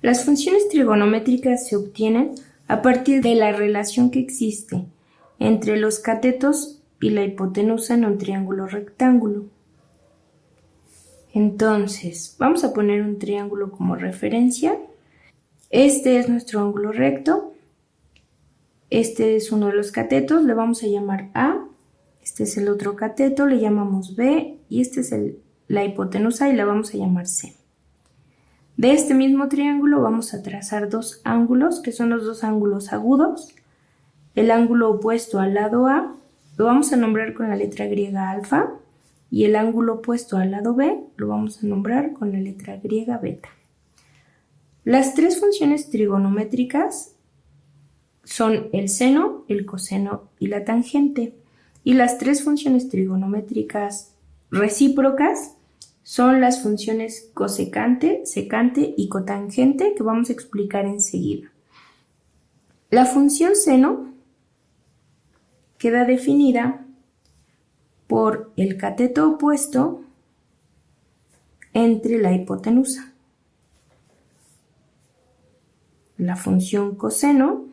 Las funciones trigonométricas se obtienen a partir de la relación que existe entre los catetos y la hipotenusa en un triángulo rectángulo. Entonces, vamos a poner un triángulo como referencia. Este es nuestro ángulo recto. Este es uno de los catetos, le vamos a llamar A. Este es el otro cateto, le llamamos B. Y este es la hipotenusa y la vamos a llamar C. De este mismo triángulo vamos a trazar dos ángulos, que son los dos ángulos agudos. El ángulo opuesto al lado A lo vamos a nombrar con la letra griega alfa y el ángulo opuesto al lado B lo vamos a nombrar con la letra griega beta. Las tres funciones trigonométricas son el seno, el coseno y la tangente. Y las tres funciones trigonométricas recíprocas son las funciones cosecante, secante y cotangente que vamos a explicar enseguida. La función seno queda definida por el cateto opuesto entre la hipotenusa. La función coseno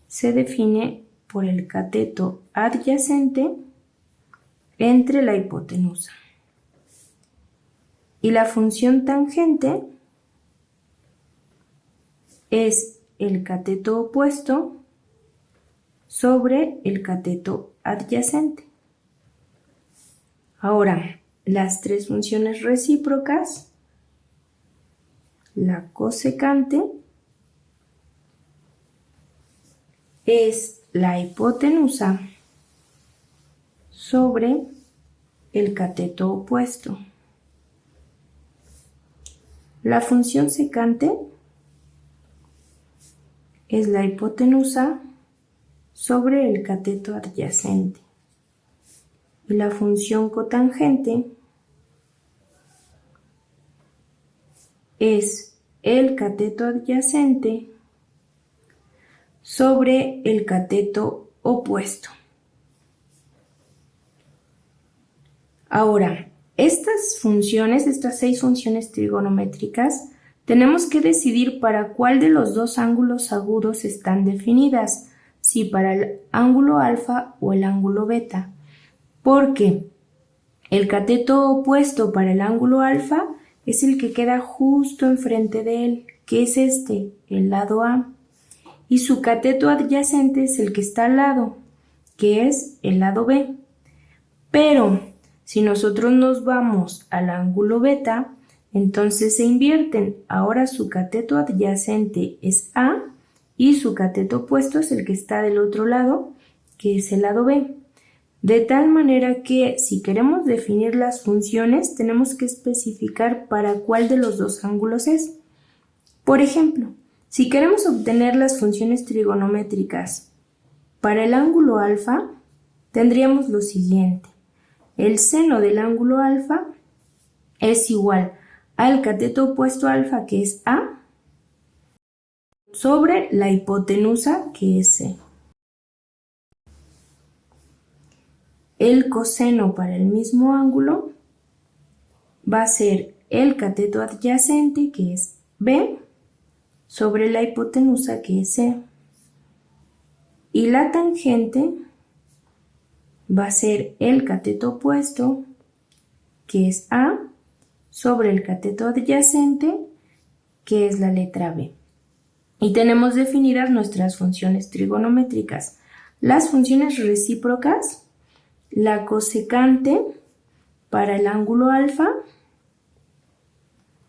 se define por el cateto adyacente entre la hipotenusa. Y la función tangente es el cateto opuesto sobre el cateto adyacente. Ahora, las tres funciones recíprocas, la cosecante es la hipotenusa sobre el cateto opuesto. La función secante es la hipotenusa sobre el cateto adyacente. Y la función cotangente es el cateto adyacente sobre el cateto opuesto. Ahora, estas seis funciones trigonométricas, tenemos que decidir para cuál de los dos ángulos agudos están definidas, si para el ángulo alfa o el ángulo beta, porque el cateto opuesto para el ángulo alfa es el que queda justo enfrente de él, que es el lado A, y su cateto adyacente es el que está al lado, que es el lado B. Pero si nosotros nos vamos al ángulo beta, entonces se invierten. Ahora su cateto adyacente es A y su cateto opuesto es el que está del otro lado, que es el lado B. De tal manera que si queremos definir las funciones, tenemos que especificar para cuál de los dos ángulos es. Por ejemplo, si queremos obtener las funciones trigonométricas para el ángulo alfa, tendríamos lo siguiente. El seno del ángulo alfa es igual al cateto opuesto alfa, que es A, sobre la hipotenusa, que es C. El coseno para el mismo ángulo va a ser el cateto adyacente, que es B, sobre la hipotenusa, que es C. Y la tangente va a ser el cateto opuesto, que es A, sobre el cateto adyacente, que es la letra B. Y tenemos definidas nuestras funciones trigonométricas. Las funciones recíprocas, la cosecante para el ángulo alfa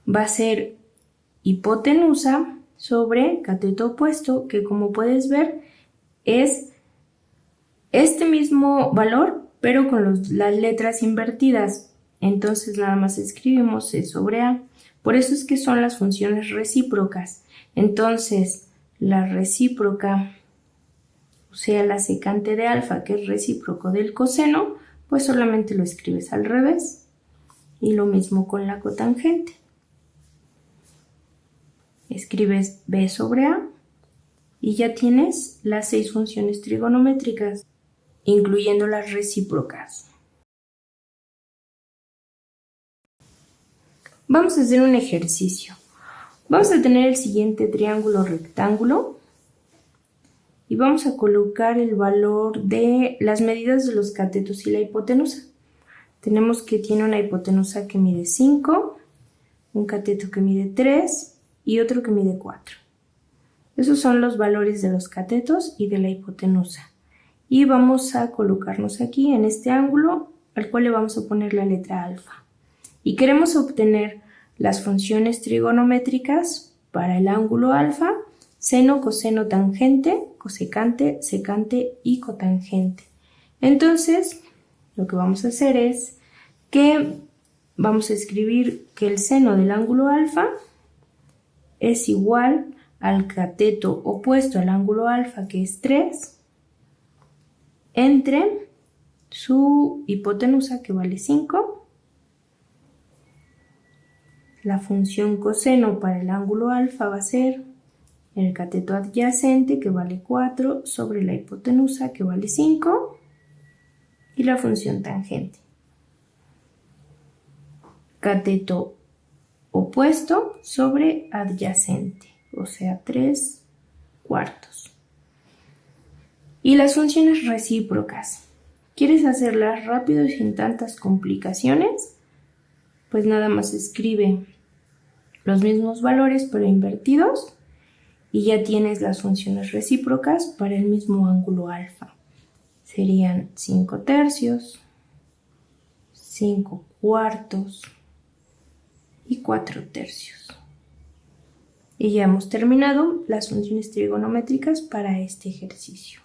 va a ser hipotenusa sobre cateto opuesto, que como puedes ver es este mismo valor, pero con las letras invertidas. Entonces nada más escribimos C sobre A. Por eso es que son las funciones recíprocas. Entonces la recíproca, o sea la secante de alfa, que es recíproco del coseno, pues solamente lo escribes al revés. Y lo mismo con la cotangente. Escribes B sobre A y ya tienes las 6 funciones trigonométricas, incluyendo las recíprocas. Vamos a hacer un ejercicio. Vamos a tener el siguiente triángulo rectángulo y vamos a colocar el valor de las medidas de los catetos y la hipotenusa. Tenemos que tiene una hipotenusa que mide 5, un cateto que mide 3 y otro que mide 4. Esos son los valores de los catetos y de la hipotenusa. Y vamos a colocarnos aquí en este ángulo al cual le vamos a poner la letra alfa. Y queremos obtener las funciones trigonométricas para el ángulo alfa, seno, coseno, tangente, cosecante, secante y cotangente. Entonces, lo que vamos a hacer es que vamos a escribir que el seno del ángulo alfa es igual al cateto opuesto al ángulo alfa, que es 3, entre su hipotenusa, que vale 5, la función coseno para el ángulo alfa va a ser el cateto adyacente, que vale 4, sobre la hipotenusa, que vale 5, y la función tangente. Cateto opuesto sobre adyacente, o sea, 3/4. Y las funciones recíprocas. ¿Quieres hacerlas rápido y sin tantas complicaciones? Pues nada más escribe los mismos valores pero invertidos y ya tienes las funciones recíprocas para el mismo ángulo alfa. Serían 5/3, 5/4 y 4/3. Y ya hemos terminado las funciones trigonométricas para este ejercicio.